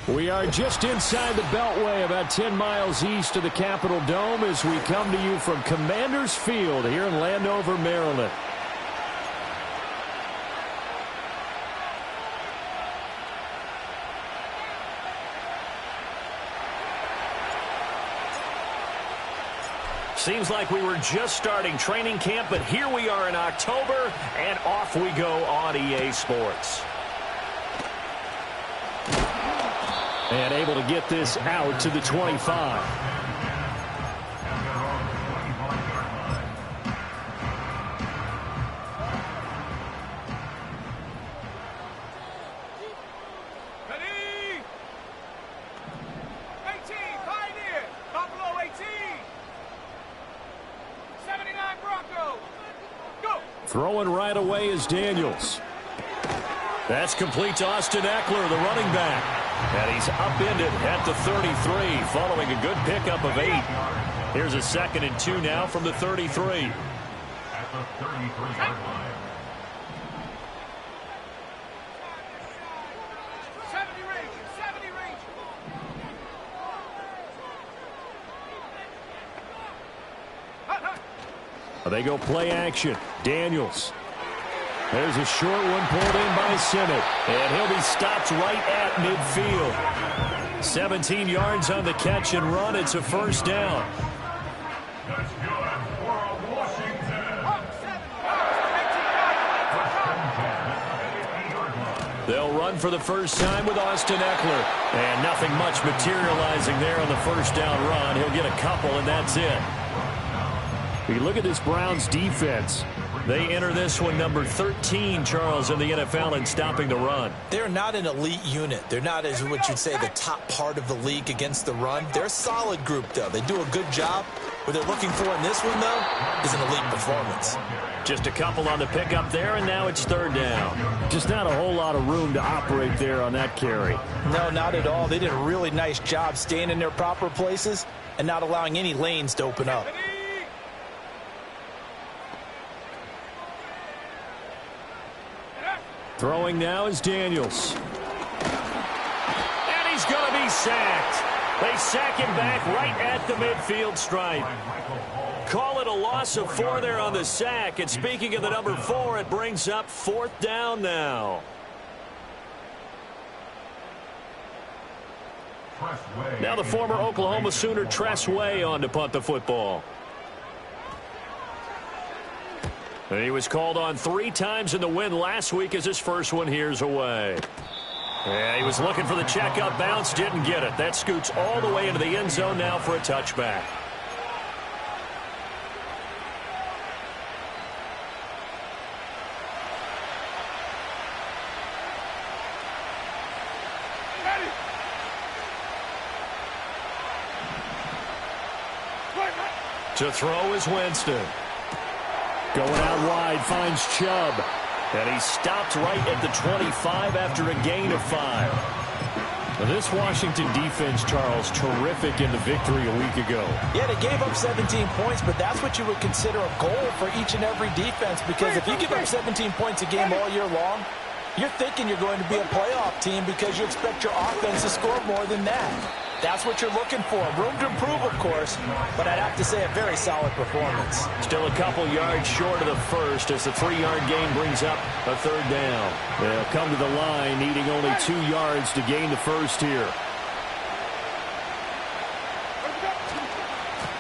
We are just inside the Beltway, about 10 miles east of the Capitol Dome, as we come to you from Commanders Field here in Landover, Maryland. Seems like we were just starting training camp, but here we are in October, and off we go on EA Sports. And able to get this out to the 25. Throwing right away is Daniels. That's complete to Austin Eckler, the running back. And he's upended at the 33, following a good pickup of 8. Here's a 2nd and 2 now from the 33. At the 33-yard line. 70 range. They go play action. Daniels. There's a short one pulled in by Simmett. And he'll be stopped right at midfield. 17 yards on the catch and run. It's a first down. That's good for Washington. They'll run for the first time with Austin Eckler. And nothing much materializing there on the first down run. He'll get a couple, and that's it. You look at this Browns defense. They enter this one number 13, Charles, in the NFL in stopping the run. They're not an elite unit. They're not, as what you'd say, the top part of the league against the run. They're a solid group, though. They do a good job. What they're looking for in this one, though, is an elite performance. Just a couple on the pickup there, and now it's third down. Just not a whole lot of room to operate there on that carry. No, not at all. They did a really nice job staying in their proper places and not allowing any lanes to open up. Throwing now is Daniels. And he's going to be sacked. They sack him back right at the midfield stripe. Call it a loss of 4 there on the sack. And speaking of the number 4, it brings up 4th down now. Now the former Oklahoma Sooner Tress Way on to punt the football. And he was called on 3 times in the win last week as his first one here's away. Yeah, he was looking for the checkup bounce, didn't get it. That scoots all the way into the end zone now for a touchback. To throw is Winston. Going out wide, finds Chubb. And he's stopped right at the 25 after a gain of 5. Now this Washington defense, Charles, terrific in the victory a week ago. Yeah, they gave up 17 points, but that's what you would consider a goal for each and every defense, because if you give up 17 points a game all year long, you're thinking you're going to be a playoff team because you expect your offense to score more than that. That's what you're looking for. Room to improve, of course, but I'd have to say a very solid performance. Still a couple yards short of the first as the 3-yard gain brings up a third down. They'll come to the line needing only 2 yards to gain the first here.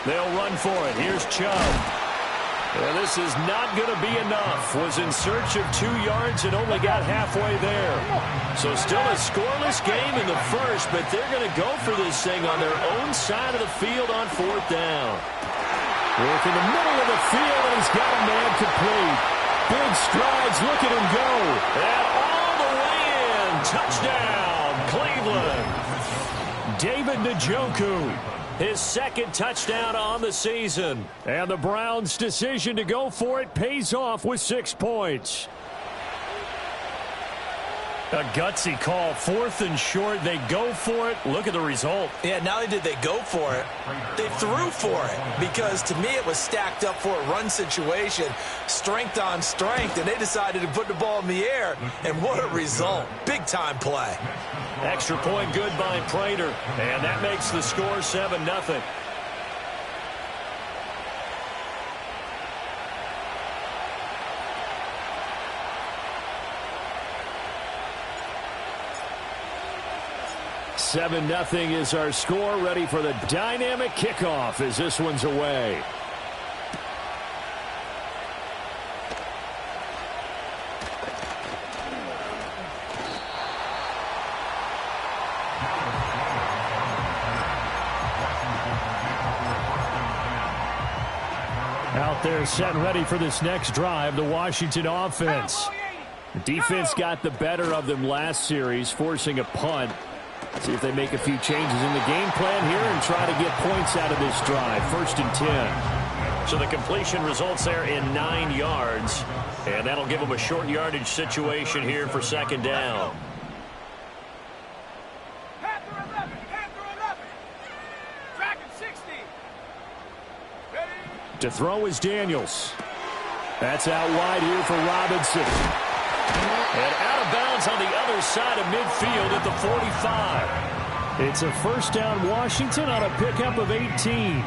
They'll run for it. Here's Chubb. And this is not going to be enough. Was in search of 2 yards and only got halfway there. So still a scoreless game in the first, but they're going to go for this thing on their own side of the field on 4th down. Work in the middle of the field, and he's got a man complete. Big strides, look at him go. And all the way in. Touchdown, Cleveland. David Njoku. His 2nd touchdown on the season. And the Browns' decision to go for it pays off with 6 points. A gutsy call. 4th and short. They go for it. Look at the result. Yeah, not only did they go for it, they threw for it. Because to me it was stacked up for a run situation. Strength on strength. And they decided to put the ball in the air. And what a result. Big-time play. Extra point good by Prater. And that makes the score 7-0. $7-0 is our score. Ready for the dynamic kickoff as this one's away. Out there set and ready for this next drive, the Washington offense. The defense got the better of them last series, forcing a punt. See if they make a few changes in the game plan here and try to get points out of this drive. 1st and 10. So the completion results there in 9 yards. And that'll give them a short yardage situation here for 2nd down. Panther 11, Panther 11. Dragon 60. Ready? To throw is Daniels. That's out wide here for Robinson. And out of bounds on the other side of midfield at the 45. It's a 1st down Washington on a pickup of 18.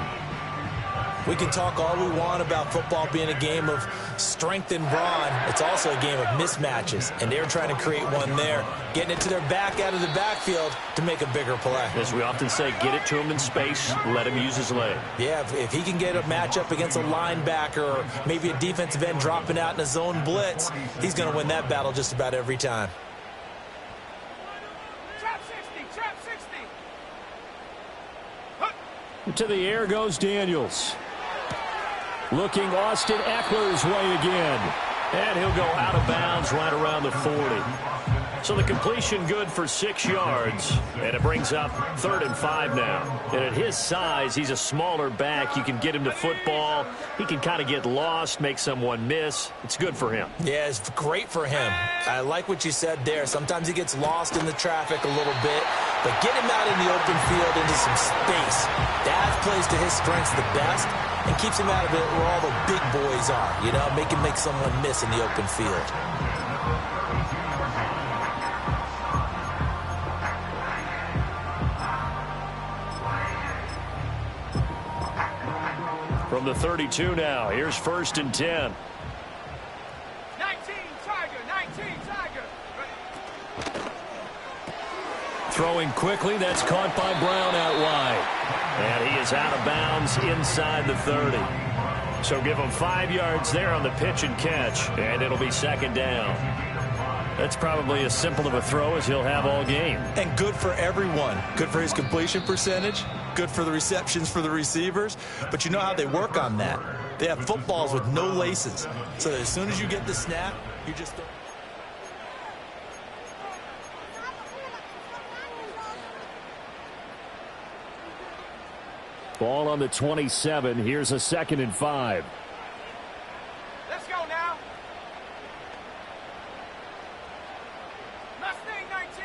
We can talk all we want about football being a game of strength and brawn. It's also a game of mismatches, and they're trying to create one there, getting it to their back out of the backfield to make a bigger play. As we often say, get it to him in space, let him use his leg. Yeah, if he can get a matchup against a linebacker or maybe a defensive end dropping out in a zone blitz, he's going to win that battle just about every time. Trap 60, trap 60. To the air goes Daniels. Looking Austin Eckler's way again. And he'll go out of bounds right around the 40. So the completion good for 6 yards. And it brings up 3rd and 5 now. And at his size, he's a smaller back. You can get him to football. He can kind of get lost, make someone miss. It's good for him. Yeah, it's great for him. I like what you said there. Sometimes he gets lost in the traffic a little bit. But get him out in the open field into some space. That plays to his strengths the best and keeps him out of it where all the big boys are. You know, make him make someone miss in the open field. From the 32 now, here's 1st and 10. 19, Tiger, 19, Tiger. Ready? Throwing quickly, that's caught by Brown out wide. And he is out of bounds inside the 30. So give him 5 yards there on the pitch and catch, and it'll be 2nd down. That's probably as simple of a throw as he'll have all game. And good for everyone. Good for his completion percentage. Good for the receptions for the receivers. But you know how they work on that. They have footballs with no laces. So that as soon as you get the snap, you just... Ball on the 27. Here's a 2nd and 5. Let's go now. Mustang 19.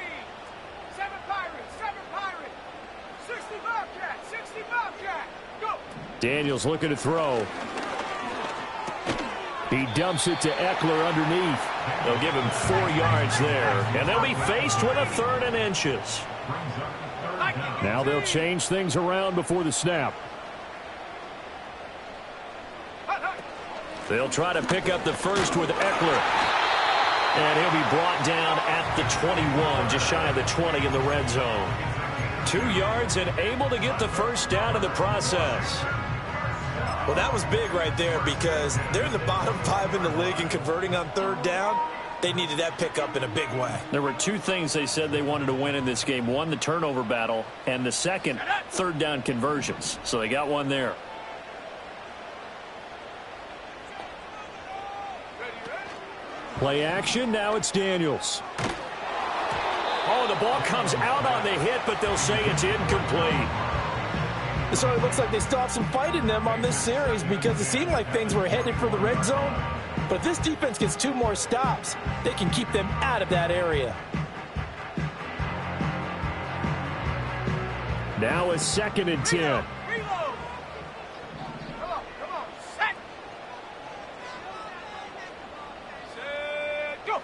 7 Pirates, 7 Pirates. 60 Bobcat, 60 Bobcat. Go. Daniels looking to throw. He dumps it to Eckler underneath. They'll give him 4 yards there. And they'll be faced with a 3rd and inches. Now they'll change things around before the snap. They'll try to pick up the first with Eckler. And he'll be brought down at the 21, just shy of the 20 in the red zone. 2 yards and able to get the 1st down in the process. Well, that was big right there because they're in the bottom 5 in the league in converting on third down. They needed that pickup in a big way. There were two things they said they wanted to win in this game. One, the turnover battle, and the second, third down conversions. So they got one there. Play action. Now it's Daniels. Oh, the ball comes out on the hit, but they'll say it's incomplete. So it looks like they still have some fight in them on this series because it seemed like things were headed for the red zone. But if this defense gets 2 more stops, they can keep them out of that area. Now a 2nd and 10. Reload. Come on. Set. Set. Go.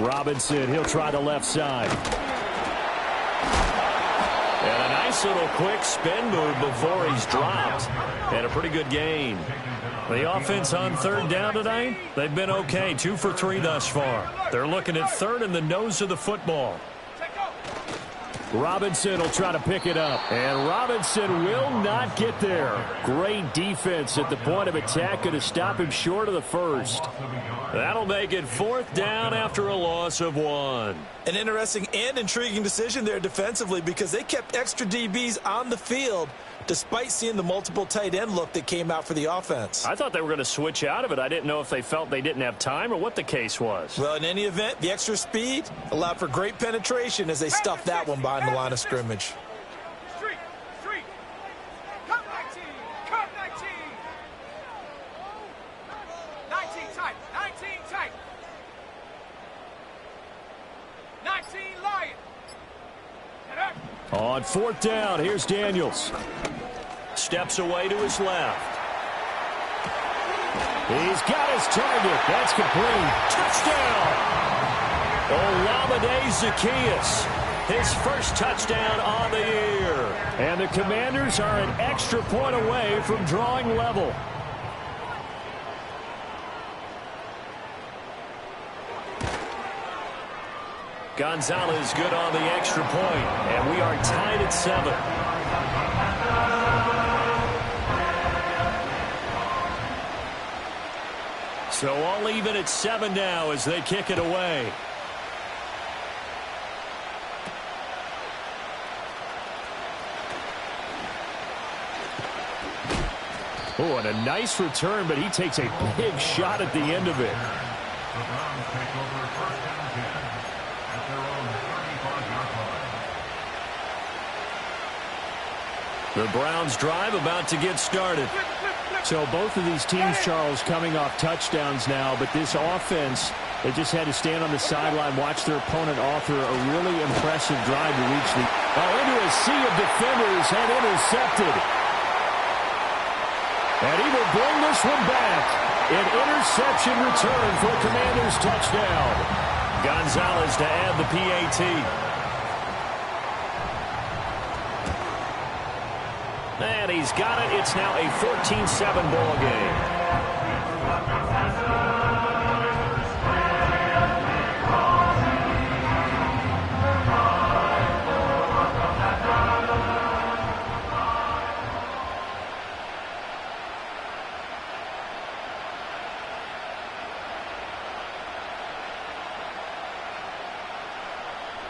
Robinson, he'll try the left side. And a nice little quick spin move before he's dropped. And a pretty good gain. The offense on third down tonight, they've been okay. 2 for 3 thus far. They're looking at third and the nose of the football. Robinson will try to pick it up. And Robinson will not get there. Great defense at the point of attack. Going to stop him short of the first. That'll make it 4th down after a loss of 1. An interesting and intriguing decision there defensively because they kept extra DBs on the field despite seeing the multiple tight end look that came out for the offense. I thought they were going to switch out of it. I didn't know if they felt they didn't have time or what the case was. Well, in any event, the extra speed allowed for great penetration as they stuffed that one behind the line of scrimmage. Street. Cut 19. Cut 19. 19 tight. 19 Lion. On 4th down, here's Daniels. Steps away to his left. He's got his target. That's complete. Touchdown! Olamide Zaccheaus. His first touchdown on the year. And the Commanders are an extra point away from drawing level. Gonzalez good on the extra point, and we are tied at 7. So all even at 7 now as they kick it away. Oh, and a nice return, but he takes a big shot at the end of it. The Browns take over 1st and 10 at their own 35-yard line. The Browns drive about to get started. So both of these teams, Charles, coming off touchdowns now, but this offense, they just had to stand on the sideline, watch their opponent author a really impressive drive to reach the... into a sea of defenders and intercepted. And he will bring this one back. An interception return for a Commanders touchdown. Gonzalez to add the PAT. And he's got it. It's now a 14-7 ball game.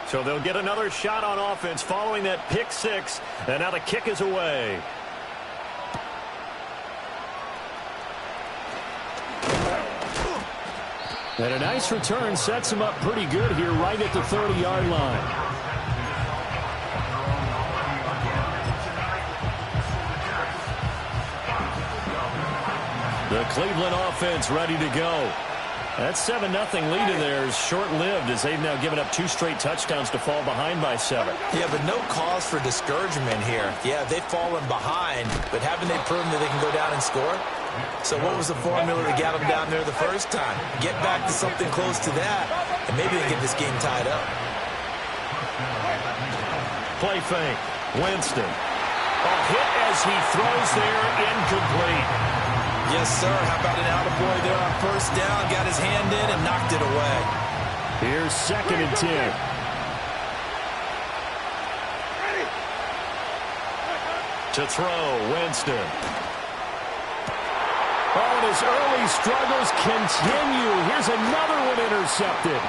So they'll get another shot on offense following that pick 6. And now the kick is away. And a nice return sets him up pretty good here right at the 30-yard line. The Cleveland offense ready to go. That 7-0 lead in there is short-lived as they've now given up 2 straight touchdowns to fall behind by 7. Yeah, but no cause for discouragement here. Yeah, they've fallen behind, but haven't they proven that they can go down and score? So what was the formula to get them down there the first time? Get back to something close to that, and maybe they get this game tied up. Play fake. Winston. A hit as he throws there, incomplete. Yes, sir. How about an attaboy there on first down? Got his hand in and knocked it away. Here's 2nd and 10. To throw, Winston. Oh, and his early struggles continue. Here's another one intercepted.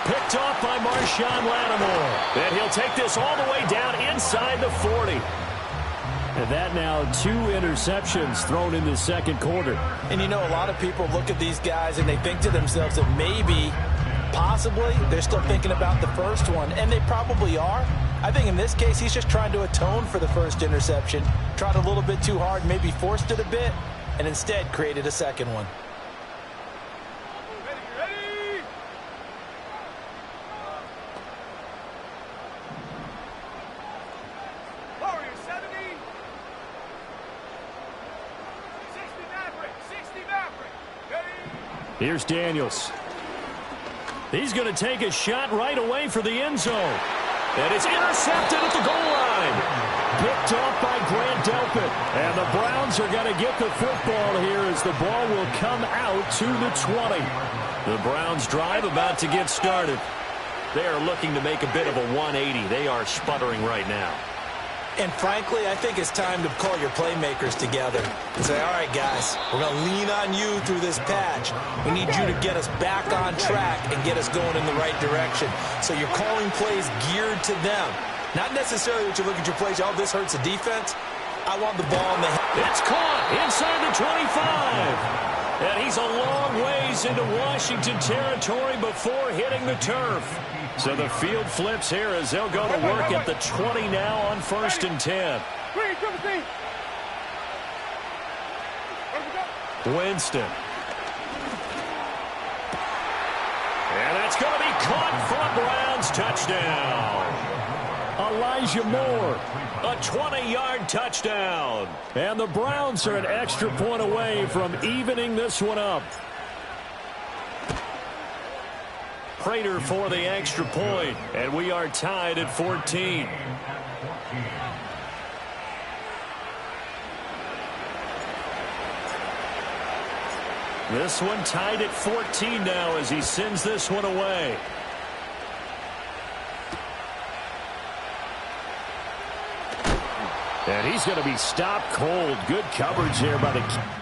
Picked off by Marshawn Lattimore. And he'll take this all the way down inside the 40. And that now 2 interceptions thrown in the second quarter. And you know, a lot of people look at these guys and they think to themselves that maybe, possibly, they're still thinking about the first one. And they probably are. I think in this case, he's just trying to atone for the first interception. Tried a little bit too hard, maybe forced it a bit, and instead created a second one. Ready? Warriors 70. 60 Maverick. 60 Maverick. Ready? Here's Daniels. He's going to take a shot right away for the end zone. And it's intercepted at the goal line. Picked off by Grant Delpit. And the Browns are going to get the football here as the ball will come out to the 20. The Browns drive about to get started. They are looking to make a bit of a 180. They are sputtering right now. And frankly, I think it's time to call your playmakers together and say, all right, guys, we're going to lean on you through this patch. We need you to get us back on track and get us going in the right direction. So you're calling plays geared to them. Not necessarily that you look at your plays, oh, this hurts the defense. I want the ball in the head. It's caught inside the 25. And he's a long ways into Washington territory before hitting the turf. So the field flips here as they'll go to work at the 20 now on 1st and 10. Winston. And that's going to be caught for a Browns touchdown. Elijah Moore, a 20-yard touchdown. And the Browns are an extra point away from evening this one up. Prater for the extra point, and we are tied at 14. This one tied at 14 now as he sends this one away. And he's going to be stopped cold. Good coverage there by the...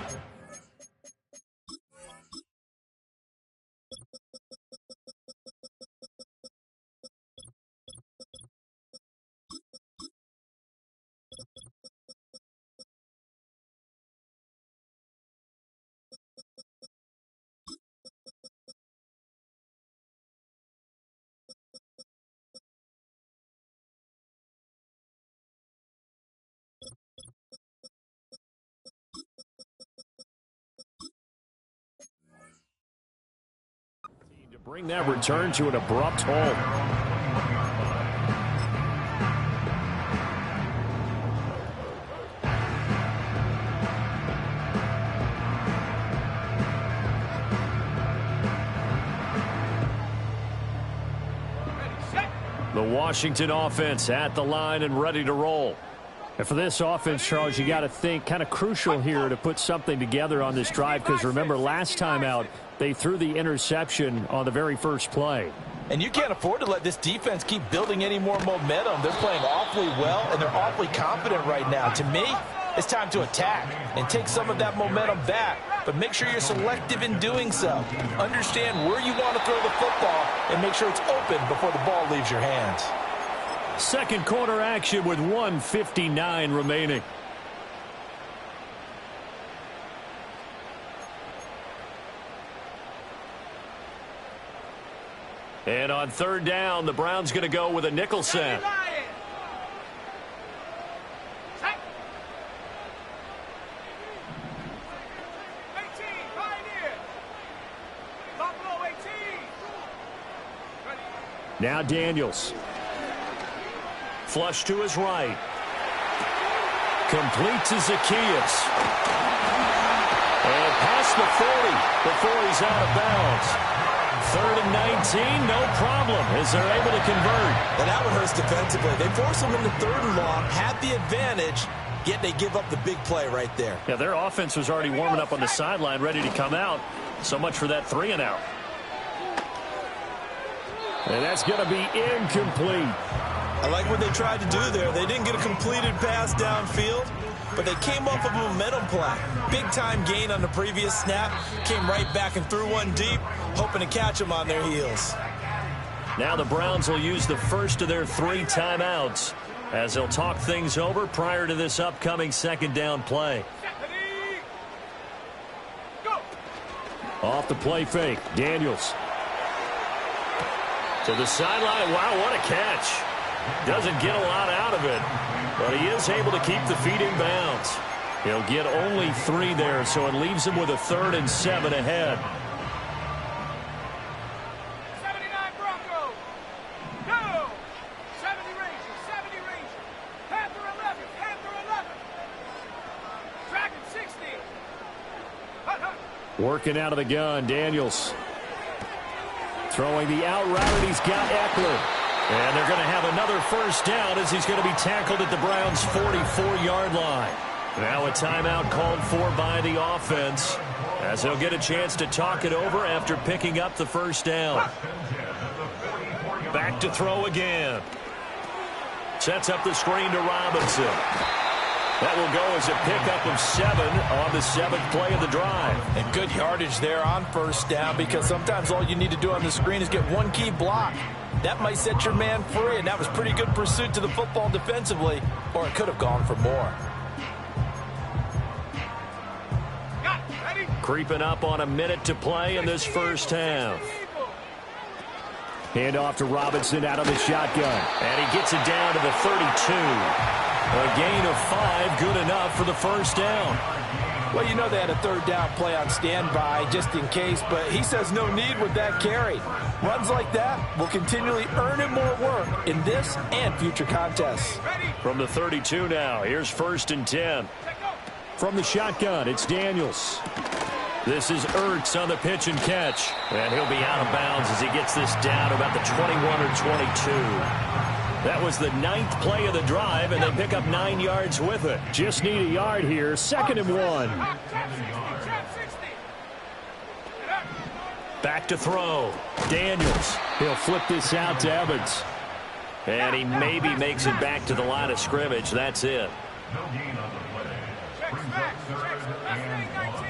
Bring that return to an abrupt halt. The Washington offense at the line and ready to roll. And for this offense, Charles, you got to think kind of crucial here to put something together on this drive because remember last time out, they threw the interception on the very first play. And you can't afford to let this defense keep building any more momentum. They're playing awfully well, and they're awfully confident right now. To me, it's time to attack and take some of that momentum back. But make sure you're selective in doing so. Understand where you want to throw the football and make sure it's open before the ball leaves your hands. Second quarter action with 1:59 remaining. And on third down, the Browns going to go with a nickel set. Now Daniels. Flush to his right. Complete to Zacchaeus. And past the 40 before he's out of bounds. 3rd and 19, no problem, as they're able to convert. And that one hurts defensively. They force them into 3rd and long, have the advantage, yet they give up the big play right there. Yeah, their offense was already warming up on the sideline, ready to come out. So much for that 3 and out. And that's going to be incomplete. I like what they tried to do there. They didn't get a completed pass downfield. but they came off of a momentum play. Big-time gain on the previous snap, came right back and threw one deep, hoping to catch them on their heels. Now the Browns will use the first of their 3 timeouts as they'll talk things over prior to this upcoming second down play. Off the play fake, Daniels. To the sideline. Wow, what a catch. Doesn't get a lot out of it, but he is able to keep the feet in bounds. He'll get only 3 there, so it leaves him with a 3rd and 7 ahead. 79 Broncos. No. 70 Rangers. 70 Rangers. Panther 11. Panther 11. Dragon 60. Working out of the gun, Daniels. Throwing the out route, and he's got Eckler. And they're going to have another first down as he's going to be tackled at the Browns' 44-yard line. Now a timeout called for by the offense as they'll get a chance to talk it over after picking up the first down. Back to throw again. Sets up the screen to Robinson. That will go as a pickup of 7 on the 7th play of the drive. And good yardage there on first down, because sometimes all you need to do on the screen is get one key block. That might set your man free, and that was pretty good pursuit to the football defensively, or it could have gone for more. Creeping up on a minute to play in this first half. Hand off to Robinson out of the shotgun. And he gets it down to the 32. A gain of 5, good enough for the first down. Well, you know they had a 3rd down play on standby just in case, but he says no need with that carry. Runs like that will continually earn him more work in this and future contests. From the 32 now, here's 1st and 10. From the shotgun, it's Daniels. This is Ertz on the pitch and catch. And he'll be out of bounds as he gets this down to about the 21 or 22. That was the 9th play of the drive, and they pick up 9 yards with it. Just need a yard here. 2nd and 1. Back to throw. Daniels. He'll flip this out to Evans. And he maybe makes it back to the line of scrimmage. That's it. No gain on the play. Brings up 3rd and 1.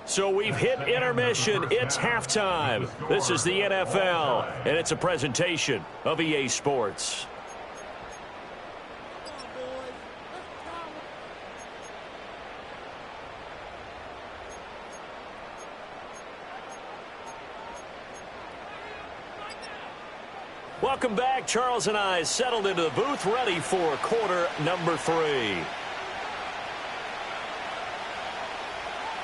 So we've hit intermission. It's halftime. This is the NFL, and it's a presentation of EA Sports. Welcome back. Charles and I settled into the booth, ready for quarter number 3.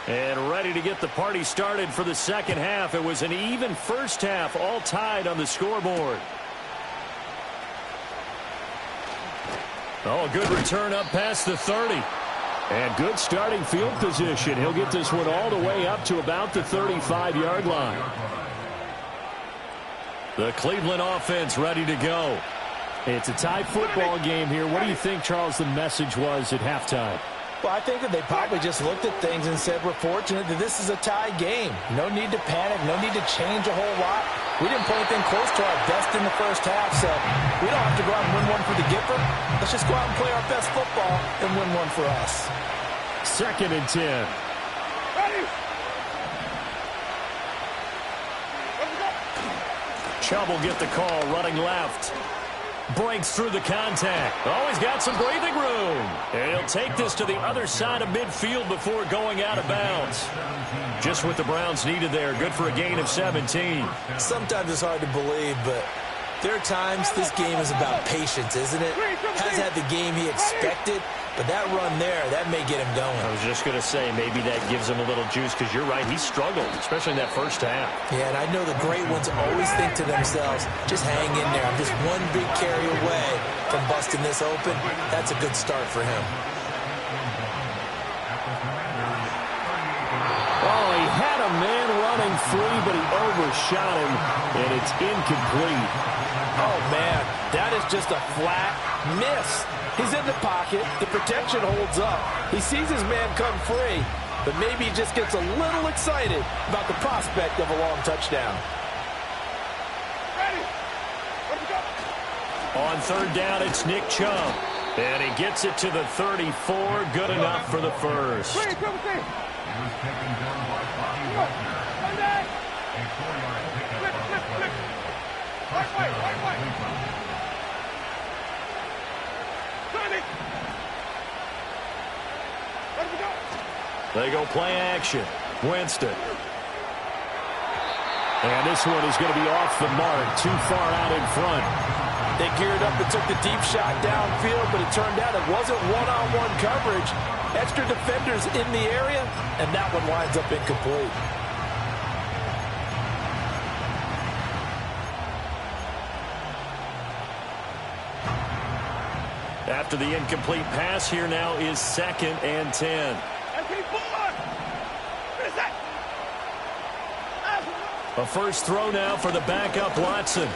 And ready to get the party started for the second half. It was an even first half, all tied on the scoreboard. Oh, a good return up past the 30. And good starting field position. He'll get this one all the way up to about the 35-yard line. The Cleveland offense ready to go. It's a tie football game here. What do you think, Charles, the message was at halftime? Well, I think that they probably just looked at things and said, we're fortunate that this is a tie game. No need to panic. No need to change a whole lot. We didn't play anything close to our best in the first half, so we don't have to go out and win one for the Gipper. Let's just go out and play our best football and win one for us. 2nd and 10. Chubb will get the call, running left. Breaks through the contact. Oh, he's got some breathing room. And he'll take this to the other side of midfield before going out of bounds. Just what the Browns needed there. Good for a gain of 17. Sometimes it's hard to believe, but there are times this game is about patience, isn't it? Has had the game he expected, but that run there, that may get him going. I was just going to say, maybe that gives him a little juice, because you're right, he struggled, especially in that first half. Yeah, and I know the great ones always think to themselves, just hang in there. I'm just one big carry away from busting this open. That's a good start for him. Oh, he had a man running free, but he overshot him, and it's incomplete. Oh, man, that is just a flat miss. He's in the pocket. The protection holds up. He sees his man come free, but maybe he just gets a little excited about the prospect of a long touchdown. Ready. On third down, it's Nick Chubb. And he gets it to the 34. Good enough for the first. He was taken down by Bobby Wagner. A 4-yard pickup on the play. First down, Cleveland. They go play action. Winston. And this one is going to be off the mark, too far out in front. They geared up and took the deep shot downfield, but it turned out it wasn't one-on-one coverage. Extra defenders in the area, and that one winds up incomplete. After the incomplete pass, here now is 2nd and 10. A first throw now for the backup Watson.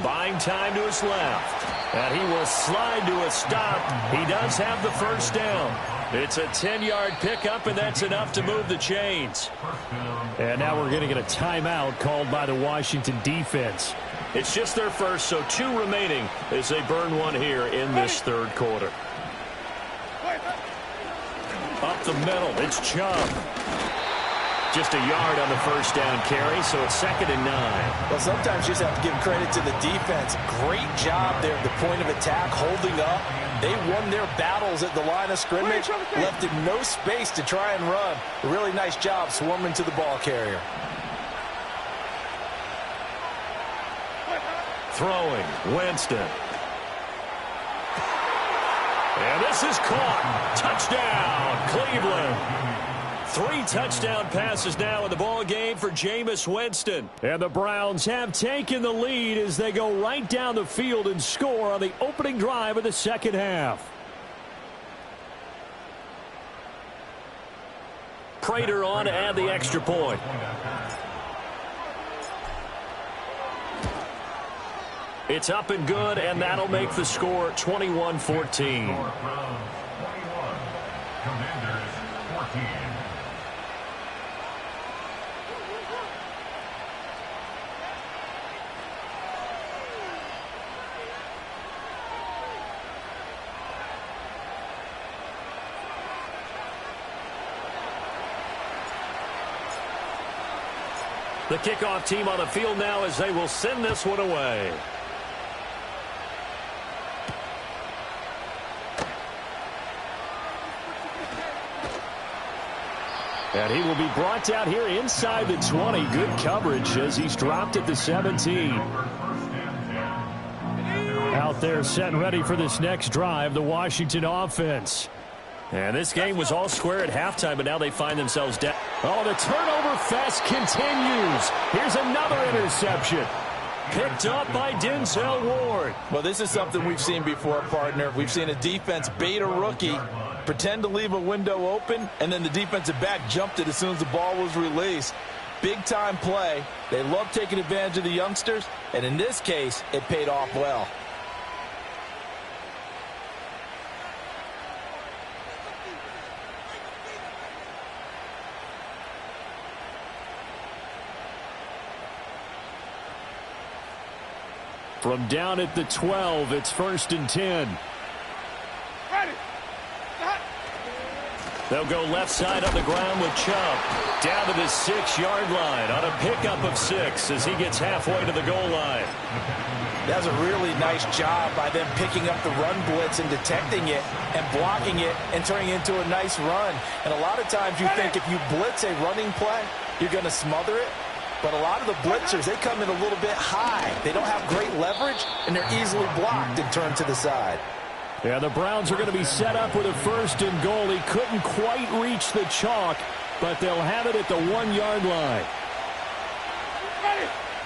Buying time to his left. And he will slide to a stop. He does have the first down. It's a 10-yard pickup, and that's enough to move the chains. And now we're going to get a timeout called by the Washington defense. It's just their first, so 2 remaining as they burn one here in this third quarter. Up the middle, it's Chubb. Just a yard on the first down carry, so it's 2nd and 9. Well, sometimes you just have to give credit to the defense. Great job there at the point of attack, holding up. They won their battles at the line of scrimmage, left him no space to try and run. A really nice job swarming to the ball carrier. Throwing, Winston. And this is caught. Touchdown, Cleveland. 3 touchdown passes now in the ball game for Jameis Winston. And the Browns have taken the lead as they go right down the field and score on the opening drive of the second half. Prater on to add the extra point. It's up and good, and that'll make the score 21-14. Commanders 14. The kickoff team on the field now as they will send this one away. And he will be brought down here inside the 20. Good coverage as he's dropped at the 17. Out there set and ready for this next drive, the Washington offense. And this game was all square at halftime, but now they find themselves down. Oh, the turnover fest continues. Here's another interception. Picked up by Denzel Ward. Well, this is something we've seen before, partner. We've seen a defense bait a rookie, pretend to leave a window open, and then the defensive back jumped it as soon as the ball was released. Big-time play. They love taking advantage of the youngsters, and in this case, it paid off well. From down at the 12, it's 1st and 10. They'll go left side on the ground with Chubb. Down to the 6-yard line on a pickup of 6 as he gets halfway to the goal line. That's a really nice job by them picking up the run blitz and detecting it and blocking it and turning it into a nice run. And a lot of times you think if you blitz a running play, you're going to smother it. But a lot of the blitzers, they come in a little bit high. They don't have great leverage, and they're easily blocked and turned to the side. Yeah, the Browns are going to be set up with a 1st and goal. He couldn't quite reach the chalk, but they'll have it at the 1-yard line.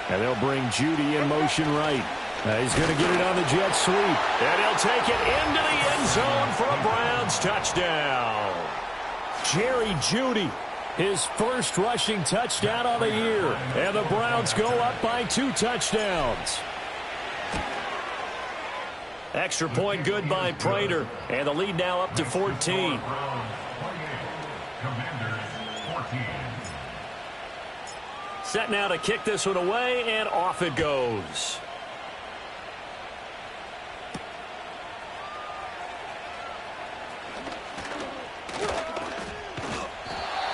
And they'll bring Judy in motion right. He's going to get it on the jet sweep. And he'll take it into the end zone for a Browns touchdown. Jerry Judy, his first rushing touchdown of the year. And the Browns go up by 2 touchdowns. Extra point good by Prater. And the lead now up to 14. Set now to kick this one away, and off it goes.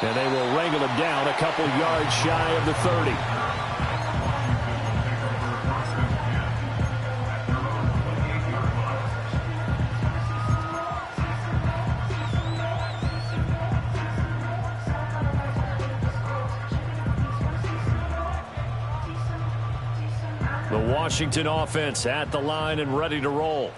And they will wrangle him down a couple yards shy of the 30. The Washington offense at the line and ready to roll.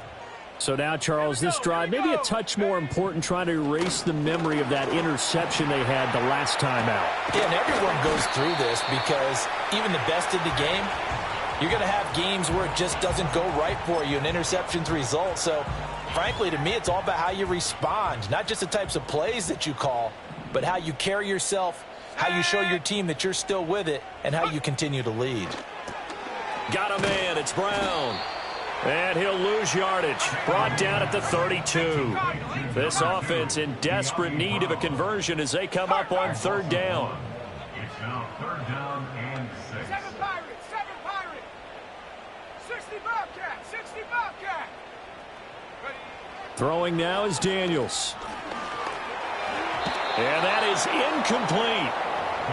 So now, Charles, this drive maybe a touch more important, trying to erase the memory of that interception they had the last time out. Yeah, and everyone goes through this because even the best in the game, you're going to have games where it just doesn't go right for you and interceptions result. So, frankly, to me, it's all about how you respond, not just the types of plays that you call, but how you carry yourself, how you show your team that you're still with it, and how you continue to lead. Got a man. It's Brown. And he'll lose yardage. Brought down at the 32. This offense in desperate need of a conversion as they come up on third down. It's now third down and 6. 7 Pirates, 7 Pirates. 60 Bobcat, 60 Bobcat. Throwing now is Daniels. And that is incomplete.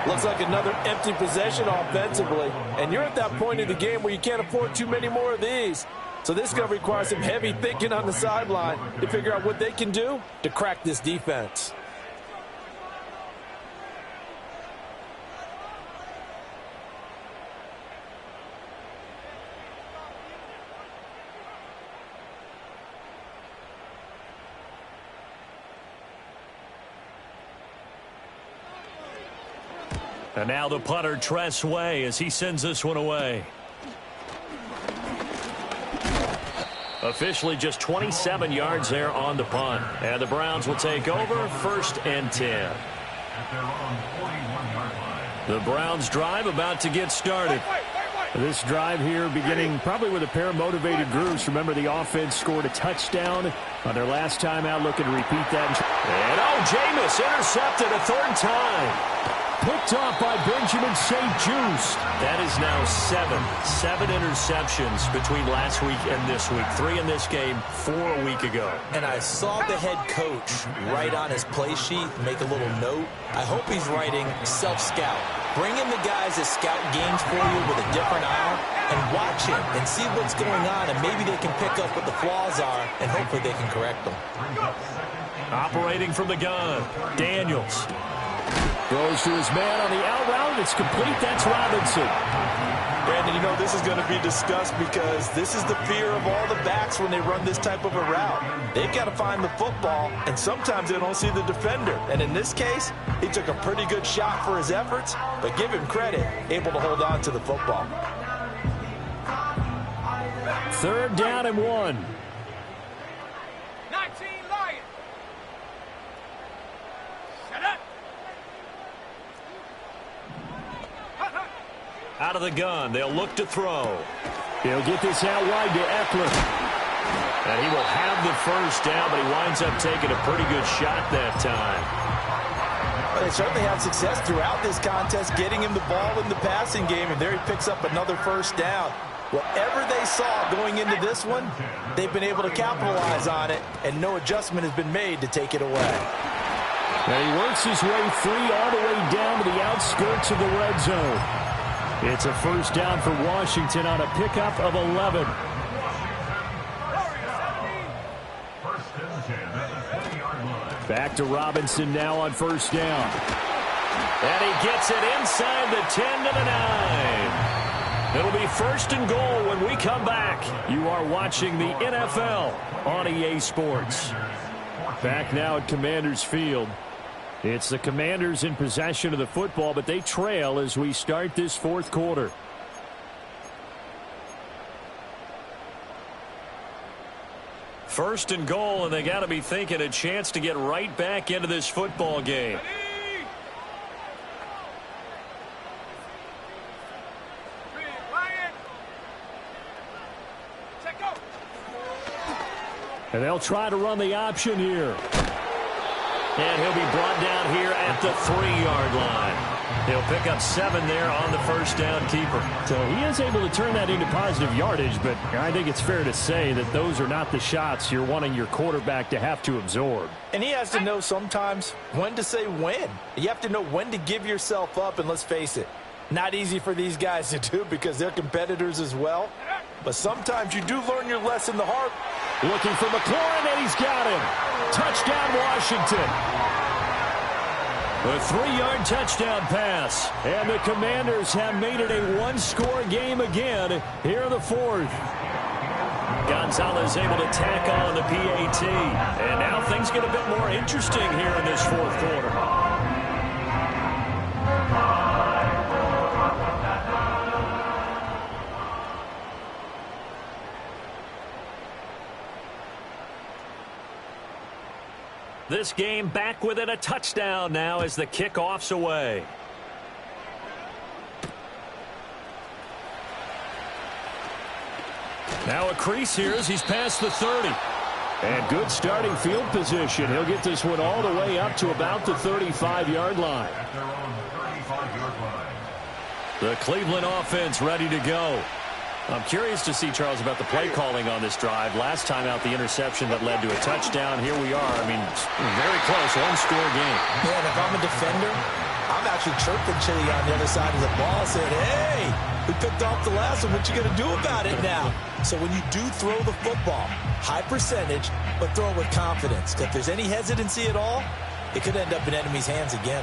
Looks like another empty possession offensively. And you're at that point in the game where you can't afford too many more of these. So this is going to require some heavy thinking on the sideline to figure out what they can do to crack this defense. And now the punter, Tress Way, as he sends this one away. Officially just 27 yards there on the punt. And the Browns will take over 1st and 10. At their own 41-yard line. The Browns drive about to get started. This drive here beginning probably with a pair of motivated groups. Remember, the offense scored a touchdown on their last time out, looking to repeat that. And Jameis intercepted a 3rd time. Picked off by Benjamin St. Just. That is now 7 interceptions between last week and this week. 3 in this game, 4 a week ago. And I saw the head coach write on his play sheet, make a little note. I hope he's writing self-scout. Bring in the guys that scout games for you with a different eye and watch him and see what's going on, and maybe they can pick up what the flaws are, and hopefully they can correct them. Operating from the gun, Daniels. Throws to his man on the out route. It's complete. That's Robinson. Brandon, you know, this is going to be discussed because this is the fear of all the backs when they run this type of a route. They've got to find the football, and sometimes they don't see the defender. And in this case, he took a pretty good shot for his efforts, but give him credit, able to hold on to the football. 3rd down and 1. 19 Lions. Shut up. Out of the gun, they'll look to throw. He'll get this out wide to Eckler. And he will have the 1st down, but he winds up taking a pretty good shot that time. Well, they certainly had success throughout this contest, getting him the ball in the passing game, and there he picks up another 1st down. Whatever they saw going into this one, they've been able to capitalize on it, and no adjustment has been made to take it away. And he works his way free all the way down to the outskirts of the red zone. It's a 1st down for Washington on a pickup of 11. 1st and 10 at the 20-yard line. Back to Robinson now on 1st down. And he gets it inside the 10 to the 9. It'll be 1st and goal when we come back. You are watching the NFL on EA Sports. Back now at Commanders Field. It's the Commanders in possession of the football, but they trail as we start this 4th quarter. First and goal, and they got to be thinking a chance to get right back into this football game. And they'll try to run the option here. And he'll be brought down here at the 3-yard line. He'll pick up 7 there on the first down keeper. So he is able to turn that into positive yardage, but I think it's fair to say that those are not the shots you're wanting your quarterback to have to absorb. And he has to know sometimes when to say when. You have to know when to give yourself up, and let's face it, not easy for these guys to do because they're competitors as well. But sometimes you do learn your lesson the hard. Looking for McLaurin, and he's got him. Touchdown, Washington. A 3-yard touchdown pass. And the Commanders have made it a one-score game again here in the fourth. Gonzalez able to tack on the PAT. And now things get a bit more interesting here in this fourth quarter. This game back within a touchdown now as the kickoff's away. Now a crease here as he's past the 30. And good starting field position. He'll get this one all the way up to about the 35-yard line. At their own 35-yard line. The Cleveland offense ready to go. I'm curious to see, Charles, about the play calling on this drive. Last time out, the interception that led to a touchdown. Here we are. I mean, very close, one-score game. Man, if I'm a defender, I'm actually chirping Chili on the other side of the ball, saying, hey, we picked off the last one. What you going to do about it now? So when you do throw the football, high percentage, but throw it with confidence. If there's any hesitancy at all, it could end up in enemy's hands again.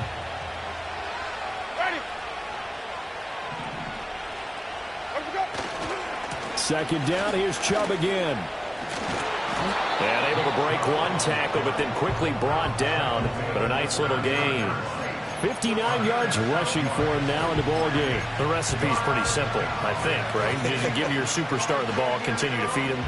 Second down, here's Chubb again. And able to break one tackle, but then quickly brought down. But a nice little gain. 59 yards rushing for him now in the ball game. The recipe's pretty simple, I think, right? You give your superstar the ball, continue to feed him.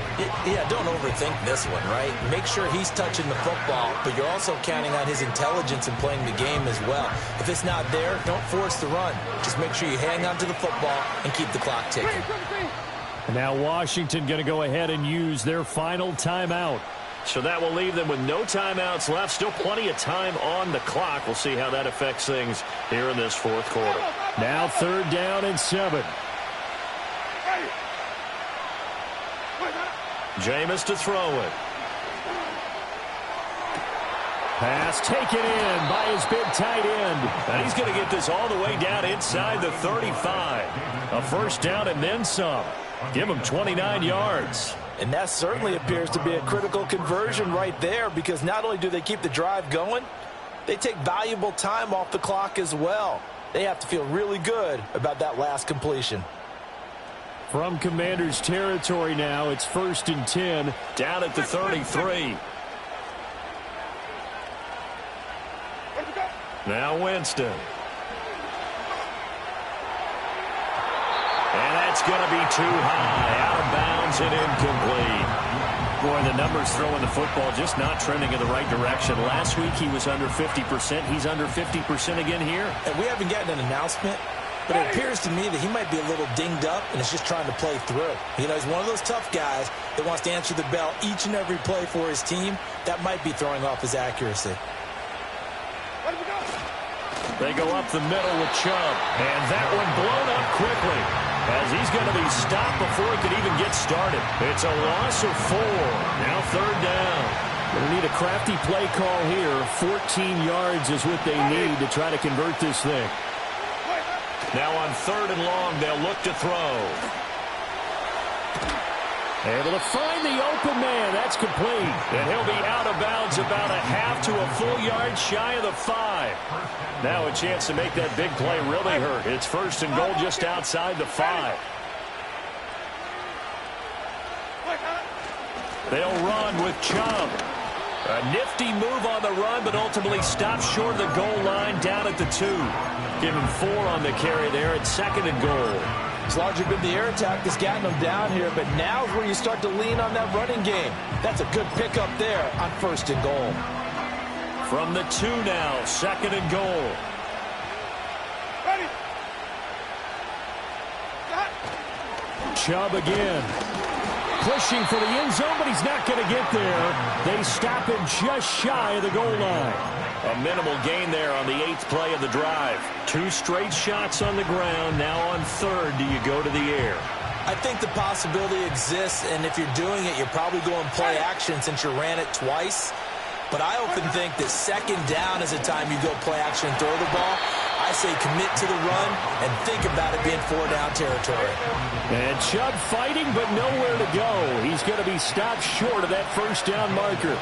Yeah, don't overthink this one, right? Make sure he's touching the football, but you're also counting on his intelligence in playing the game as well. If it's not there, don't force the run. Just make sure you hang on to the football and keep the clock ticking. Now Washington going to go ahead and use their final timeout. So that will leave them with no timeouts left. Still plenty of time on the clock. We'll see how that affects things here in this fourth quarter. Now 3rd down and 7. Jameis to throw it. Pass taken in by his big tight end. And he's going to get this all the way down inside the 35. A first down and then some. Give him 29 yards. And that certainly appears to be a critical conversion right there, because not only do they keep the drive going, they take valuable time off the clock as well. They have to feel really good about that last completion. From Commanders territory now, it's 1st and 10, down at the 33. Now Winston. And that's going to be too high, out of bounds and incomplete. Boy, the numbers throwing the football just not trending in the right direction. Last week he was under 50%. He's under 50% again here. And we haven't gotten an announcement, but it appears to me that he might be a little dinged up and is just trying to play through. You know, he's one of those tough guys that wants to answer the bell each and every play for his team. That might be throwing off his accuracy. They go up the middle with Chubb. And that one blown up quickly, as he's going to be stopped before he could even get started. It's a loss of 4. Now 3rd down. Going to need a crafty play call here. 14 yards is what they need to try to convert this thing. Now on 3rd and long, they'll look to throw. Able to find the open man. That's complete. And he'll be out of bounds about a half to a full yard shy of the 5. Now a chance to make that big play really hurt. It's 1st and goal just outside the 5. They'll run with Chubb. A nifty move on the run, but ultimately stopped short of the goal line down at the 2. Give him 4 on the carry there at 2nd and goal. It's largely been the air attack that's gotten them down here, but now's where you start to lean on that running game. That's a good pickup there on 1st and goal. From the 2 now, 2nd and goal. Chubb again. Pushing for the end zone, but he's not going to get there. They stop him just shy of the goal line. A minimal gain there on the 8th play of the drive. 2 straight shots on the ground. Now on 3rd, do you go to the air? I think the possibility exists, and if you're doing it, you're probably going play action since you ran it twice. But I often think that 2nd down is a time you go play action and throw the ball. I say commit to the run and think about it being 4-down territory. And Chubb fighting, but nowhere to go. He's going to be stopped short of that 1st down marker.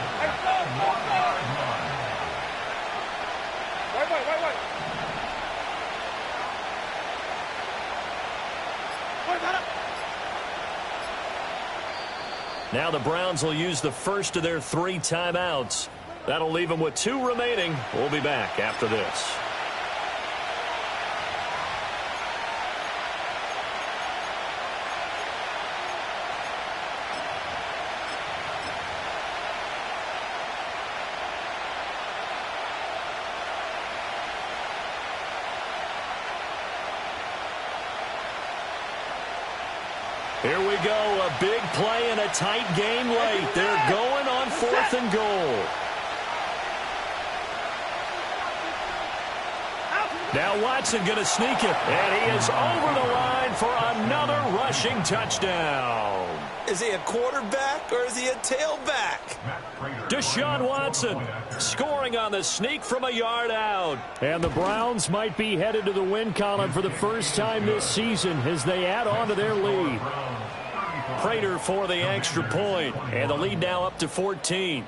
Now the Browns will use the first of their 3 timeouts. That'll leave them with 2 remaining. We'll be back after this. Here we go, a big play and a tight game late. They're going on 4th and goal. Now Watson going to sneak it, and he is over the line for another rushing touchdown. Is he a quarterback or is he a tailback? Deshaun Watson scoring on the sneak from a yard out. And the Browns might be headed to the win column for the first time this season as they add on to their lead. Prater for the extra point, and the lead now up to 14.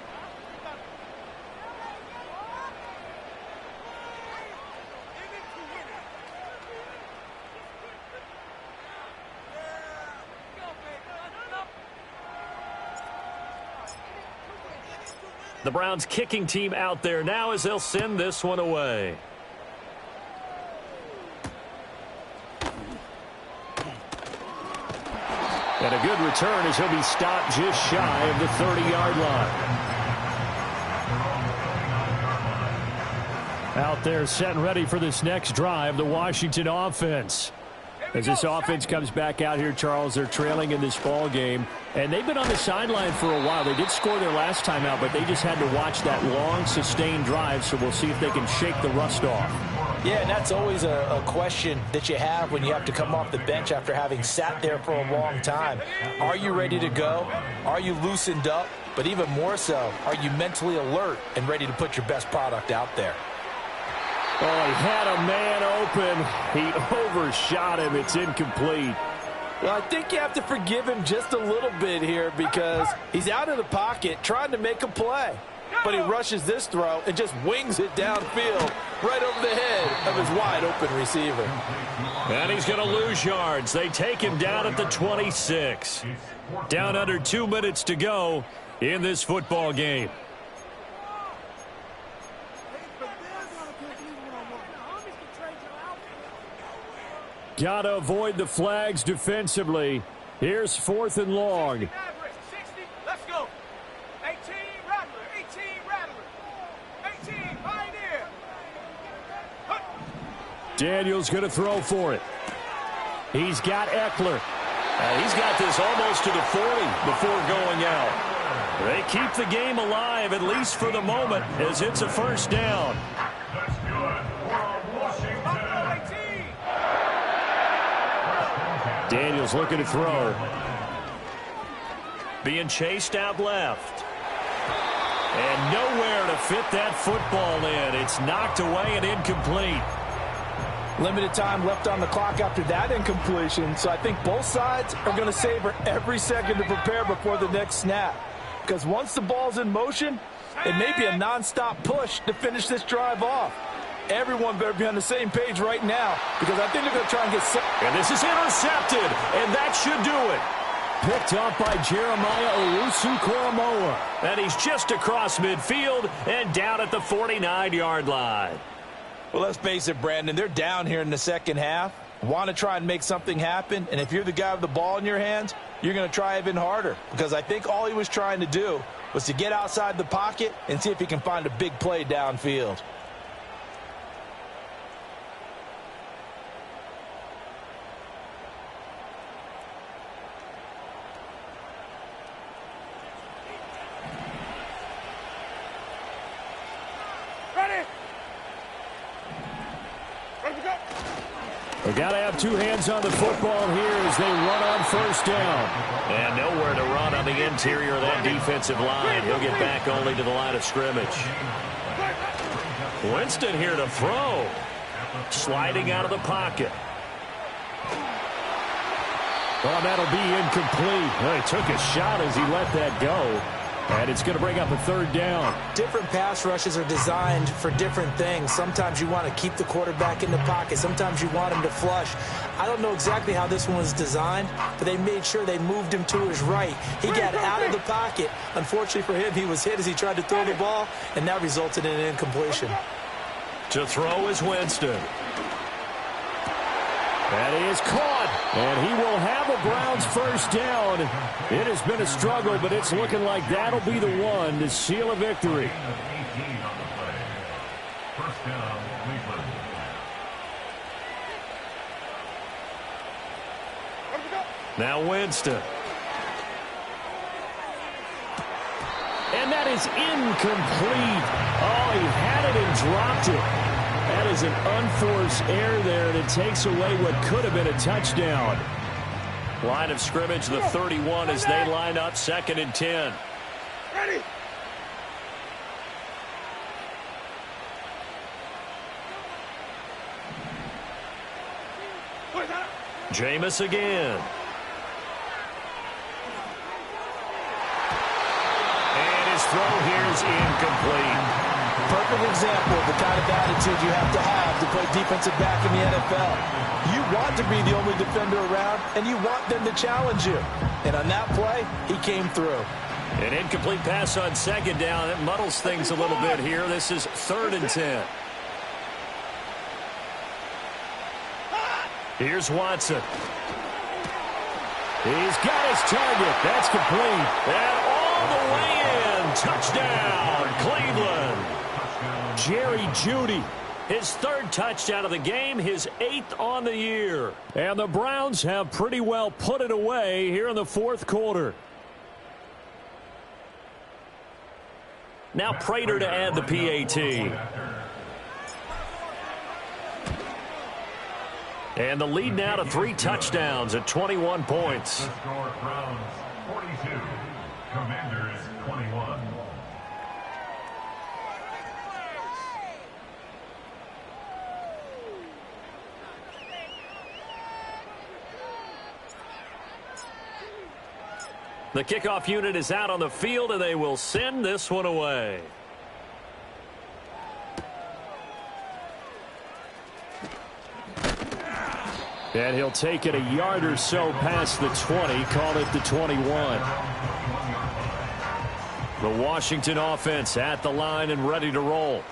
The Browns kicking team out there now as they'll send this one away. And a good return as he'll be stopped just shy of the 30-yard line. Out there set and ready for this next drive, the Washington offense. As this offense comes back out here, Charles, they're trailing in this ball game. And they've been on the sideline for a while. They did score their last time out, but they just had to watch that long, sustained drive. So we'll see if they can shake the rust off. Yeah, and that's always a question that you have when you have to come off the bench after having sat there for a long time. Are you ready to go? Are you loosened up? But even more so, are you mentally alert and ready to put your best product out there? Oh, he had a man open. He overshot him. It's incomplete. Well, I think you have to forgive him just a little bit here because he's out of the pocket trying to make a play. But he rushes this throw and just wings it downfield right over the head of his wide-open receiver. And he's going to lose yards. They take him down at the 26. Down under 2 minutes to go in this football game. Got to avoid the flags defensively. Here's 4th and long. 60, let's go. 18, Rattler. 18, Pioneer. Daniel's going to throw for it. He's got Eckler. He's got this almost to the 40 before going out. They keep the game alive, at least for the moment, as it's a 1st down. That's good for Washington. Daniels looking to throw. Being chased out left. And nowhere to fit that football in. It's knocked away and incomplete. Limited time left on the clock after that incompletion, so I think both sides are going to savor every second to prepare before the next snap. Because once the ball's in motion, it may be a nonstop push to finish this drive off. Everyone better be on the same page right now because I think they're going to try and get set. And this is intercepted, and that should do it. Picked up by Jeremiah Owusu-Koramoah. And he's just across midfield and down at the 49-yard line. Well, let's face it, Brandon, they're down here in the second half. Want to try and make something happen, and if you're the guy with the ball in your hands, you're going to try even harder because I think all he was trying to do was to get outside the pocket and see if he can find a big play downfield. They got to have two hands on the football here as they run on first down. And nowhere to run on the interior of that defensive line. He'll get back only to the line of scrimmage. Winston here to throw. Sliding out of the pocket. Well, that'll be incomplete. Well, he took a shot as he let that go. And it's going to bring up a third down. Different pass rushes are designed for different things. Sometimes you want to keep the quarterback in the pocket. Sometimes you want him to flush. I don't know exactly how this one was designed, but they made sure they moved him to his right. He got out of the pocket. Unfortunately for him, he was hit as he tried to throw the ball, and that resulted in an incompletion. To throw is Winston. And he is caught, and he will have a Browns first down. It has been a struggle, but it's looking like that'll be the one to seal a victory. First down, Cleveland. Now Winston. And that is incomplete. Oh, he had it and dropped it. That is an unforced error there, and it takes away what could have been a touchdown. Line of scrimmage, the 31 as they line up, 2nd and 10. Ready? Jameis again. And his throw here is incomplete. Perfect example of the kind of attitude you have to play defensive back in the NFL. You want to be the only defender around, and you want them to challenge you. And on that play, he came through. An incomplete pass on 2nd down. It muddles things a little bit here. This is 3rd and 10. Here's Watson. He's got his target. That's complete. And all the way in. Touchdown, Cleveland. Jerry Jeudy, his 3rd touchdown of the game, his 8th on the year. And the Browns have pretty well put it away here in the 4th quarter. Now Prater to add the PAT. And the lead now to 3 touchdowns at 21 points. The score, Browns 42, Commanders 21. The kickoff unit is out on the field, and they will send this one away. And he'll take it a yard or so past the 20, call it the 21. The Washington offense at the line and ready to roll.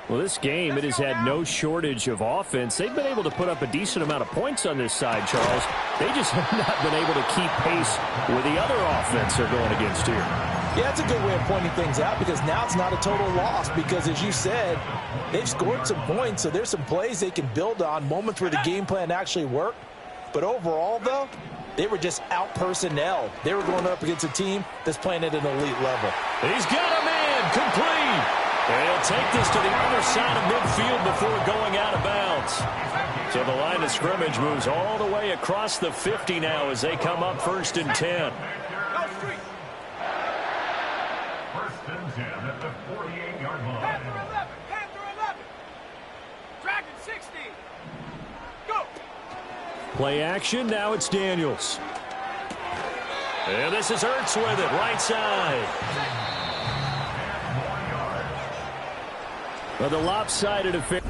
Well, this game, it has had no shortage of offense. They've been able to put up a decent amount of points on this side, Charles. They just have not been able to keep pace with the other offense they're going against here. Yeah, that's a good way of pointing things out because now it's not a total loss because, as you said, they've scored some points, so there's some plays they can build on, moments where the game plan actually worked. But overall, though, they were just out-personnel. They were going up against a team that's playing at an elite level. He's got a man, complete. And he'll take this to the other side of midfield before going out of bounds. So the line of scrimmage moves all the way across the 50 now as they come up 1st and 10. First and 10 at the 48-yard line. Panther 11. Dragon 60. Go. Play action, now it's Daniels. And this is Ertz with it, right side. Well, the lopsided affair.